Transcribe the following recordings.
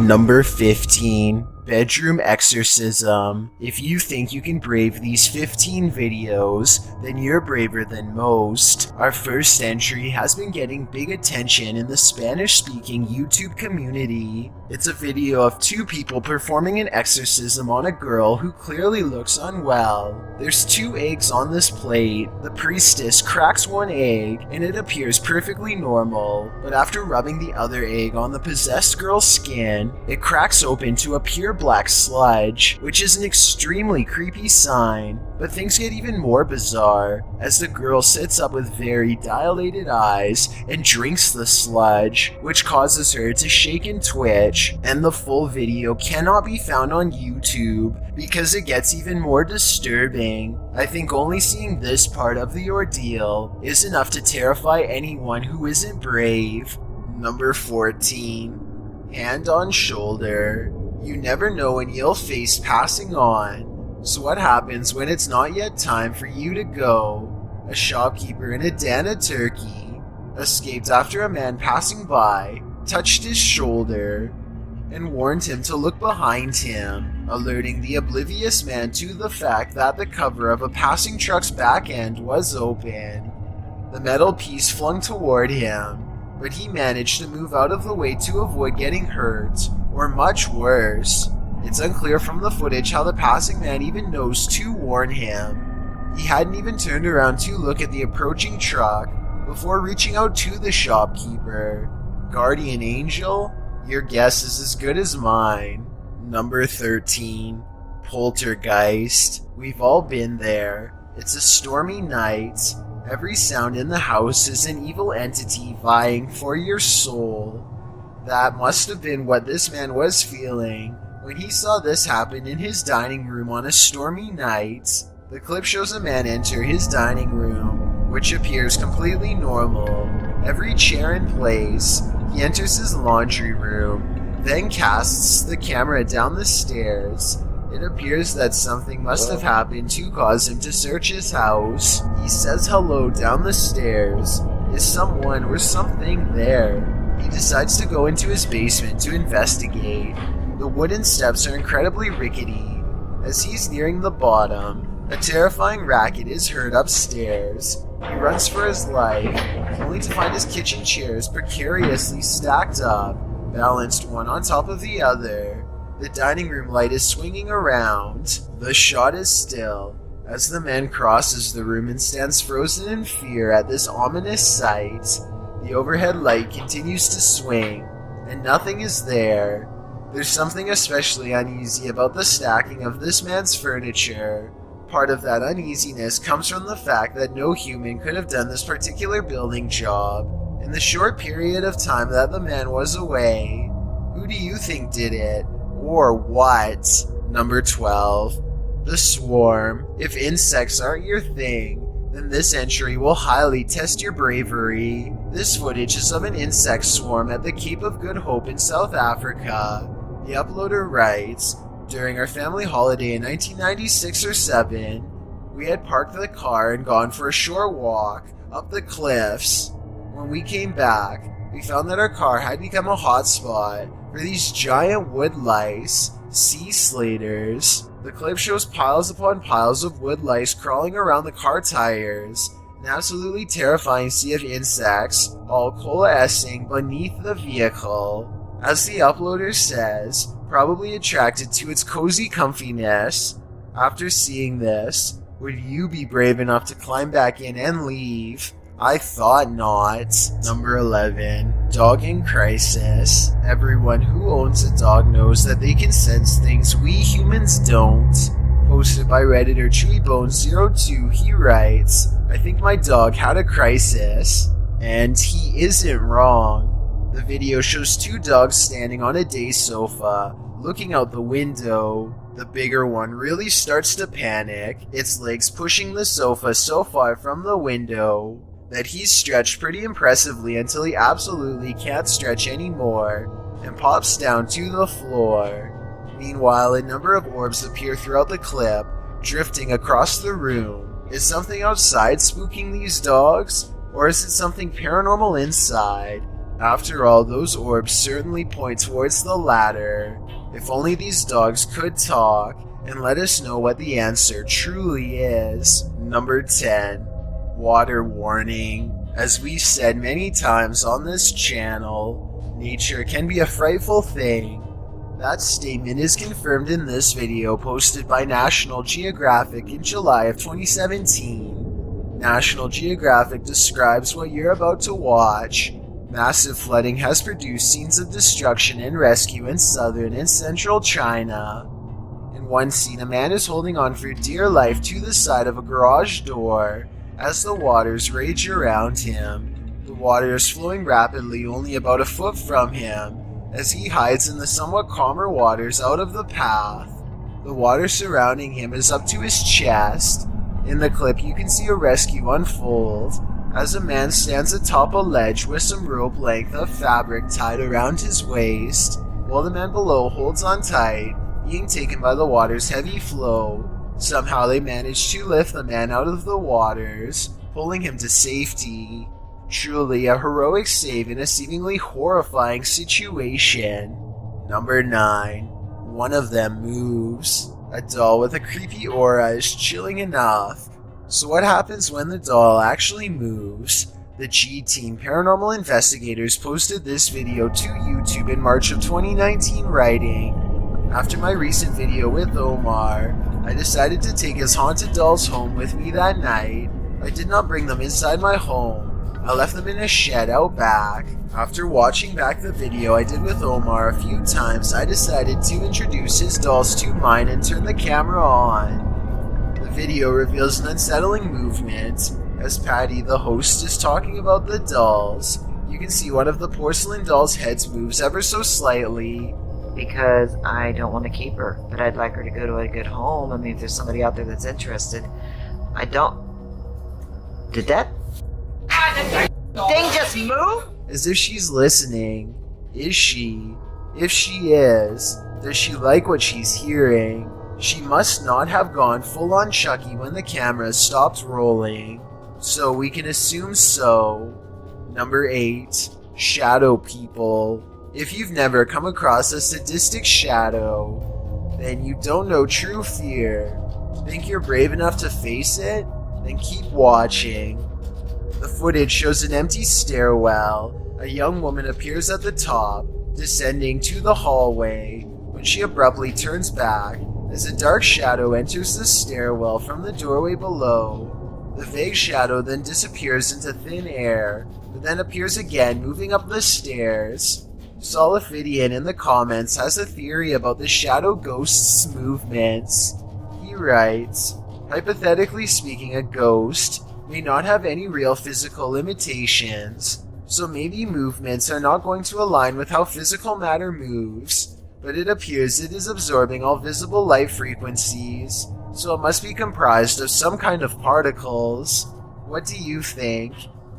Number 15. Bedroom Exorcism. If you think you can brave these 15 videos, then you're braver than most. Our first entry has been getting big attention in the Spanish-speaking YouTube community. It's a video of two people performing an exorcism on a girl who clearly looks unwell. There's 2 eggs on this plate. The priestess cracks one egg, and it appears perfectly normal, but after rubbing the other egg on the possessed girl's skin, it cracks open to a pure black sludge, which is an extremely creepy sign. But things get even more bizarre as the girl sits up with very dilated eyes and drinks the sludge, which causes her to shake and twitch, and the full video cannot be found on YouTube because it gets even more disturbing. I think only seeing this part of the ordeal is enough to terrify anyone who isn't brave. Number 14. Hand on shoulder. You never know when you'll face passing on. So what happens when it's not yet time for you to go? A shopkeeper in Adana, Turkey, escaped after a man passing by touched his shoulder and warned him to look behind him, alerting the oblivious man to the fact that the cover of a passing truck's back end was open. The metal piece flung toward him, but he managed to move out of the way to avoid getting hurt, or much worse. It's unclear from the footage how the passing man even knows to warn him. He hadn't even turned around to look at the approaching truck before reaching out to the shopkeeper. Guardian angel? Your guess is as good as mine. Number 13. Poltergeist. We've all been there. It's a stormy night. Every sound in the house is an evil entity vying for your soul. That must have been what this man was feeling when he saw this happen in his dining room on a stormy night. The clip shows a man enter his dining room, which appears completely normal. Every chair in place. He enters his laundry room, then casts the camera down the stairs. It appears that something must have happened to cause him to search his house. He says hello down the stairs. Is someone or something there? He decides to go into his basement to investigate. The wooden steps are incredibly rickety. As he's nearing the bottom, a terrifying racket is heard upstairs. He runs for his life, only to find his kitchen chairs precariously stacked up, balanced one on top of the other. The dining room light is swinging around. The shot is still, as the man crosses the room and stands frozen in fear at this ominous sight. The overhead light continues to swing, and nothing is there. There's something especially uneasy about the stacking of this man's furniture. Part of that uneasiness comes from the fact that no human could have done this particular building job in the short period of time that the man was away. Who do you think did it? Or what? Number 12. The Swarm. If insects aren't your thing, then this entry will highly test your bravery. This footage is of an insect swarm at the Cape of Good Hope in South Africa. The uploader writes, during our family holiday in 1996 or 7, we had parked the car and gone for a short walk up the cliffs. When we came back, we found that our car had become a hotspot for these giant wood lice, sea slaters. The clip shows piles upon piles of wood lice crawling around the car tires, an absolutely terrifying sea of insects, all coalescing beneath the vehicle. As the uploader says, probably attracted to its cozy comfiness. After seeing this, would you be brave enough to climb back in and leave? I thought not. Number 11. Dog in crisis. Everyone who owns a dog knows that they can sense things we humans don't. Posted by Redditor ChewyBones02, he writes, I think my dog had a crisis. And he isn't wrong. The video shows 2 dogs standing on a day sofa, looking out the window. The bigger one really starts to panic, its legs pushing the sofa so far from the window that he's stretched pretty impressively until he absolutely can't stretch anymore and pops down to the floor. Meanwhile, a number of orbs appear throughout the clip, drifting across the room. Is something outside spooking these dogs? Or is it something paranormal inside? After all, those orbs certainly point towards the latter. If only these dogs could talk and let us know what the answer truly is. Number 10. Water warning. As we've said many times on this channel, nature can be a frightful thing. That statement is confirmed in this video posted by National Geographic in July of 2017. National Geographic describes what you're about to watch. Massive flooding has produced scenes of destruction and rescue in southern and central China. In one scene, a man is holding on for dear life to the side of a garage door as the waters rage around him. The water is flowing rapidly only about a foot from him as he hides in the somewhat calmer waters out of the path. The water surrounding him is up to his chest. In the clip, you can see a rescue unfold as a man stands atop a ledge with some rope length of fabric tied around his waist, while the man below holds on tight, being taken by the water's heavy flow. Somehow they manage to lift the man out of the waters, pulling him to safety. Truly a heroic save in a seemingly horrifying situation. Number 9. One of them moves. A doll with a creepy aura is chilling enough. So what happens when the doll actually moves? The G-Team Paranormal Investigators posted this video to YouTube in March of 2019 writing, "After my recent video with Omar, I decided to take his haunted dolls home with me that night. I did not bring them inside my home. I left them in a shed out back. After watching back the video I did with Omar a few times, I decided to introduce his dolls to mine and turn the camera on. The video reveals an unsettling movement. As Patty, the host, is talking about the dolls, you can see one of the porcelain dolls' heads moves ever so slightly. Because I don't want to keep her, but I'd like her to go to a good home. I mean, if there's somebody out there that's interested. I don't... Did that thing just move? As if she's listening. Is she? If she is, does she like what she's hearing? She must not have gone full-on Chucky when the camera stopped rolling, so we can assume so. Number 8. Shadow people. If you've never come across a sadistic shadow, then you don't know true fear. Think you're brave enough to face it? Then keep watching. The footage shows an empty stairwell. A young woman appears at the top, descending to the hallway, when she abruptly turns back as a dark shadow enters the stairwell from the doorway below. The vague shadow then disappears into thin air, but then appears again moving up the stairs. Solifidian in the comments has a theory about the shadow ghost's movements. He writes, hypothetically speaking, a ghost may not have any real physical limitations, so maybe movements are not going to align with how physical matter moves, but it appears it is absorbing all visible light frequencies, so it must be comprised of some kind of particles. What do you think?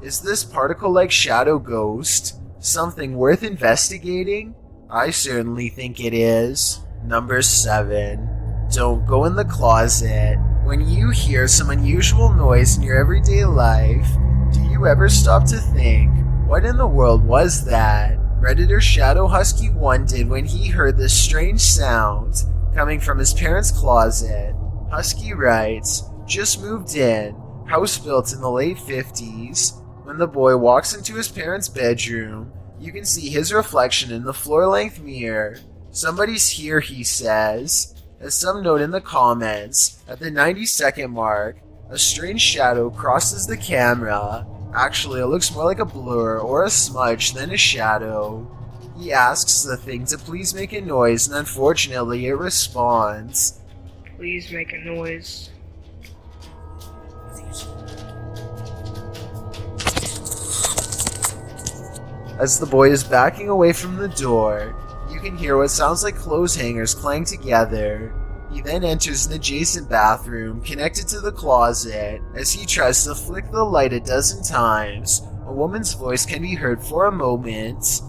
Is this particle-like shadow ghost something worth investigating? I certainly think it is. Number 7. Don't go in the closet. When you hear some unusual noise in your everyday life, do you ever stop to think, what in the world was that? Redditor Shadow Husky 1 did when he heard this strange sound coming from his parents' closet. Husky writes, just moved in, house built in the late 50s. When the boy walks into his parents' bedroom, you can see his reflection in the floor-length mirror. Somebody's here, he says. As some note in the comments, at the 90-second mark, a strange shadow crosses the camera. Actually, it looks more like a blur or a smudge than a shadow. He asks the thing to please make a noise, and unfortunately it responds. Please make a noise. As the boy is backing away from the door, you can hear what sounds like clothes hangers clang together. He then enters an adjacent bathroom connected to the closet. As he tries to flick the light a dozen times, a woman's voice can be heard for a moment.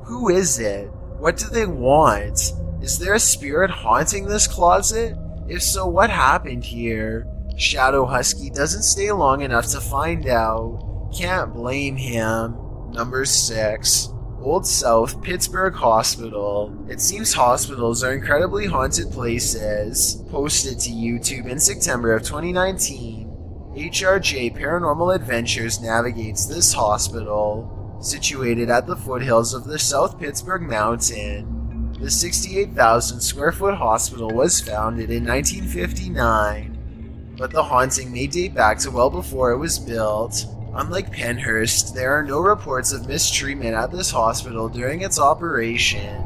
Who is it? What do they want? Is there a spirit haunting this closet? If so, what happened here? Shadow Husky doesn't stay long enough to find out. Can't blame him. Number 6. Old South Pittsburgh Hospital. It seems hospitals are incredibly haunted places. Posted to YouTube in September of 2019, HRJ Paranormal Adventures navigates this hospital. Situated at the foothills of the South Pittsburgh Mountain, the 68,000 square foot hospital was founded in 1959, but the haunting may date back to well before it was built. Unlike Penhurst, there are no reports of mistreatment at this hospital during its operation,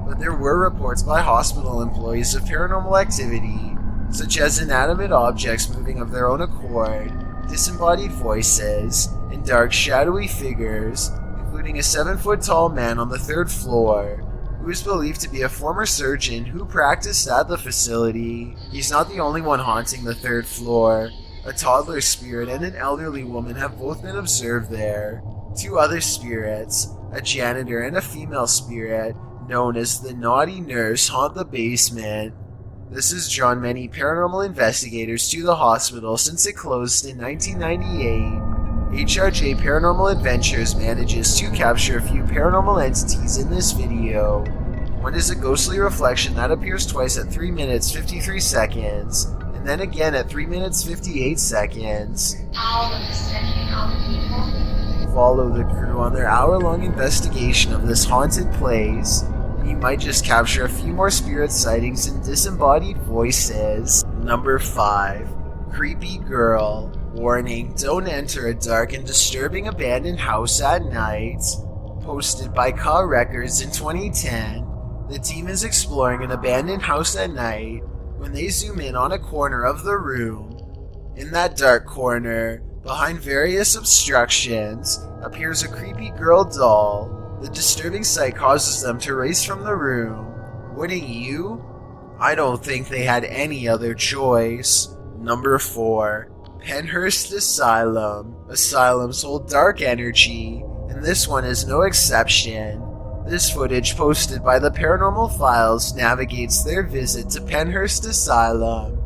but there were reports by hospital employees of paranormal activity, such as inanimate objects moving of their own accord, disembodied voices, and dark shadowy figures, including a 7-foot-tall man on the 3rd floor, who is believed to be a former surgeon who practiced at the facility. He's not the only one haunting the 3rd floor. A toddler spirit and an elderly woman have both been observed there. 2 other spirits, a janitor and a female spirit, known as the Naughty Nurse, haunt the basement. This has drawn many paranormal investigators to the hospital since it closed in 1998. HRJ Paranormal Adventures manages to capture a few paranormal entities in this video. One is a ghostly reflection that appears twice at 3 minutes 53 seconds, and then again at 3 minutes 58 seconds. Follow the crew on their hour-long investigation of this haunted place, and you might just capture a few more spirit sightings and disembodied voices. Number 5. Creepy Girl. Warning, don't enter a dark and disturbing abandoned house at night. Posted by Ka Records in 2010, the team is exploring an abandoned house at night when they zoom in on a corner of the room. In that dark corner, behind various obstructions, appears a creepy girl doll. The disturbing sight causes them to race from the room. Wouldn't you? I don't think they had any other choice. Number 4. Penhurst Asylum. Asylums hold dark energy, and this one is no exception. This footage posted by the Paranormal Files navigates their visit to Penhurst Asylum.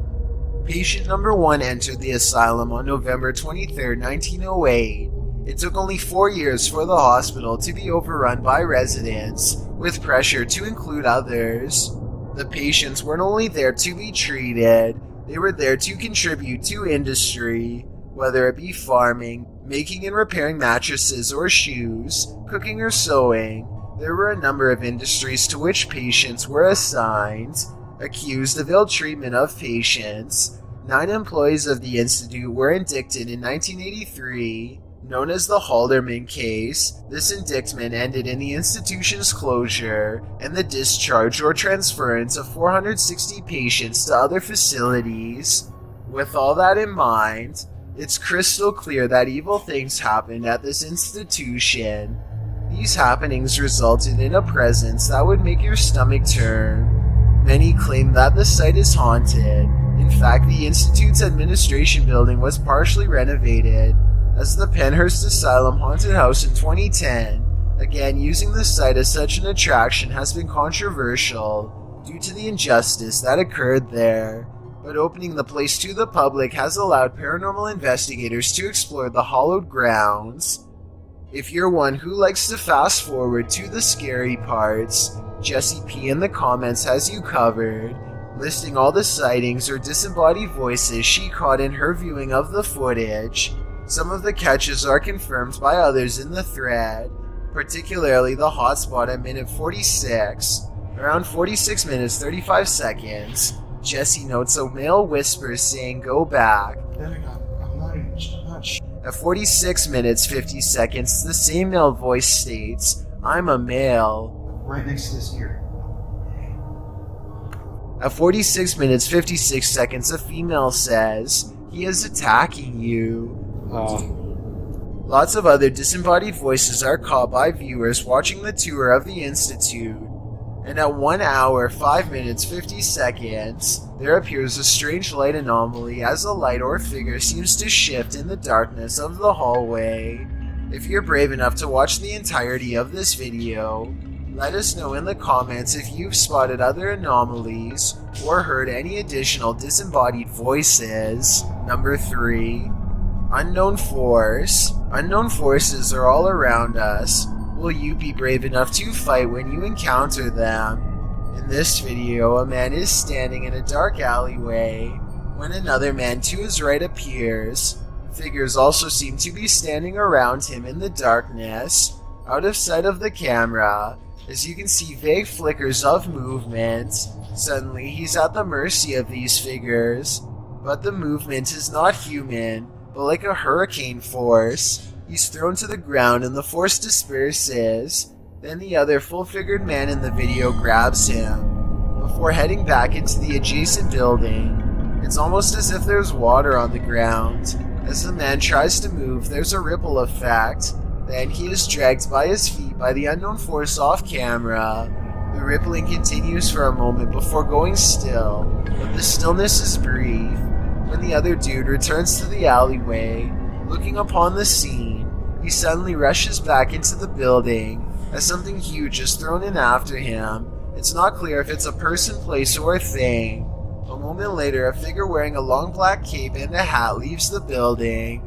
Patient number 1 entered the asylum on November 23, 1908. It took only 4 years for the hospital to be overrun by residents, with pressure to include others. The patients weren't only there to be treated, they were there to contribute to industry, whether it be farming, making and repairing mattresses or shoes, cooking or sewing. There were a number of industries to which patients were assigned. Accused of ill treatment of patients, 9 employees of the institute were indicted in 1983, known as the Halderman case. This indictment ended in the institution's closure and the discharge or transference of 460 patients to other facilities. With all that in mind, it's crystal clear that evil things happened at this institution. These happenings resulted in a presence that would make your stomach turn. Many claim that the site is haunted. In fact, the Institute's administration building was partially renovated as the Penhurst Asylum Haunted House in 2010. Again, using the site as such an attraction has been controversial due to the injustice that occurred there, but opening the place to the public has allowed paranormal investigators to explore the hallowed grounds. If you're one who likes to fast forward to the scary parts, Jessie P in the comments has you covered, listing all the sightings or disembodied voices she caught in her viewing of the footage. Some of the catches are confirmed by others in the thread, particularly the hotspot at minute 46. Around 46 minutes 35 seconds, Jessie notes a male whisper saying go back. At 46 minutes 50 seconds, the same male voice states, I'm a male. Right next to this ear. At 46 minutes 56 seconds, a female says, he is attacking you. Lots of other disembodied voices are caught by viewers watching the tour of the Institute. And at 1 hour, 5 minutes, 50 seconds, there appears a strange light anomaly as a light or figure seems to shift in the darkness of the hallway. If you're brave enough to watch the entirety of this video, let us know in the comments if you've spotted other anomalies or heard any additional disembodied voices. Number 3. Unknown force. Unknown forces are all around us. Will you be brave enough to fight when you encounter them? In this video, a man is standing in a dark alleyway when another man to his right appears. Figures also seem to be standing around him in the darkness, out of sight of the camera, as you can see vague flickers of movement. Suddenly, he's at the mercy of these figures, but the movement is not human, but like a hurricane force. He's thrown to the ground and the force disperses. Then the other full-figured man in the video grabs him, before heading back into the adjacent building. It's almost as if there's water on the ground. As the man tries to move, there's a ripple effect. Then he is dragged by his feet by the unknown force off camera. The rippling continues for a moment before going still, but the stillness is brief. When the other dude returns to the alleyway, looking upon the scene, he suddenly rushes back into the building as something huge is thrown in after him. It's not clear if it's a person, place, or a thing. A moment later, a figure wearing a long black cape and a hat leaves the building.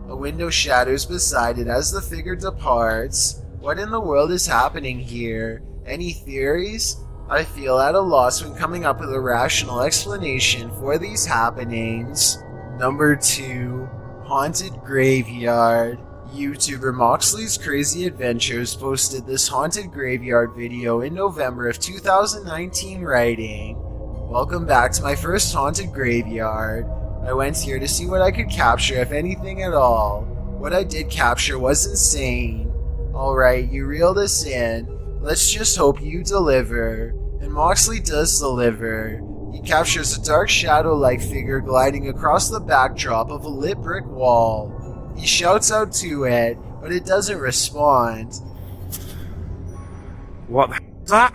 A window shatters beside it as the figure departs. What in the world is happening here? Any theories? I feel at a loss when coming up with a rational explanation for these happenings. Number 2. Haunted Graveyard. YouTuber Moxley's Crazy Adventures posted this haunted graveyard video in November of 2019, writing, "Welcome back to my first haunted graveyard. I went here to see what I could capture, if anything at all. What I did capture was insane. Alright, you reeled us in. Let's just hope you deliver." And Moxley does deliver. He captures a dark shadow-like figure gliding across the backdrop of a lit brick wall. He shouts out to it, but it doesn't respond. What the hell is that?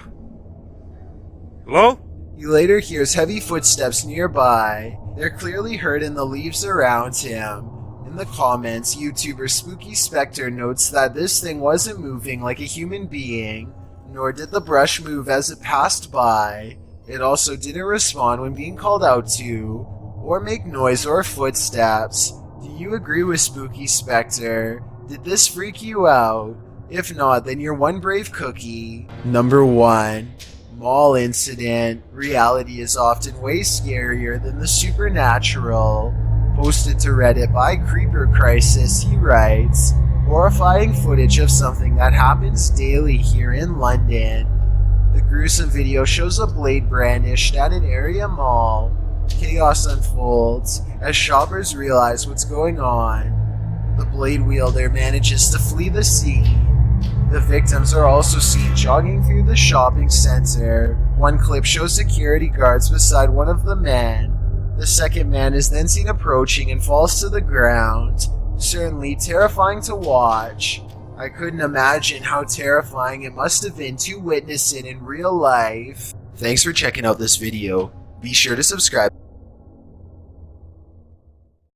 Hello? He later hears heavy footsteps nearby. They're clearly heard in the leaves around him. In the comments, YouTuber Spooky Spectre notes that this thing wasn't moving like a human being, nor did the brush move as it passed by. It also didn't respond when being called out to, or make noise or footsteps. Do you agree with Spooky Spectre? Did this freak you out? If not, then you're one brave cookie. Number 1. Mall Incident. Reality is often way scarier than the supernatural. Posted to Reddit by Creeper Crisis, he writes, "Horrifying footage of something that happens daily here in London. The gruesome video shows a blade brandished at an area mall. Chaos unfolds as shoppers realize what's going on. The blade wielder manages to flee the scene. The victims are also seen jogging through the shopping center. One clip shows security guards beside one of the men. The second man is then seen approaching and falls to the ground. Certainly terrifying to watch. I couldn't imagine how terrifying it must have been to witness it in real life." Thanks for checking out this video. Be sure to subscribe.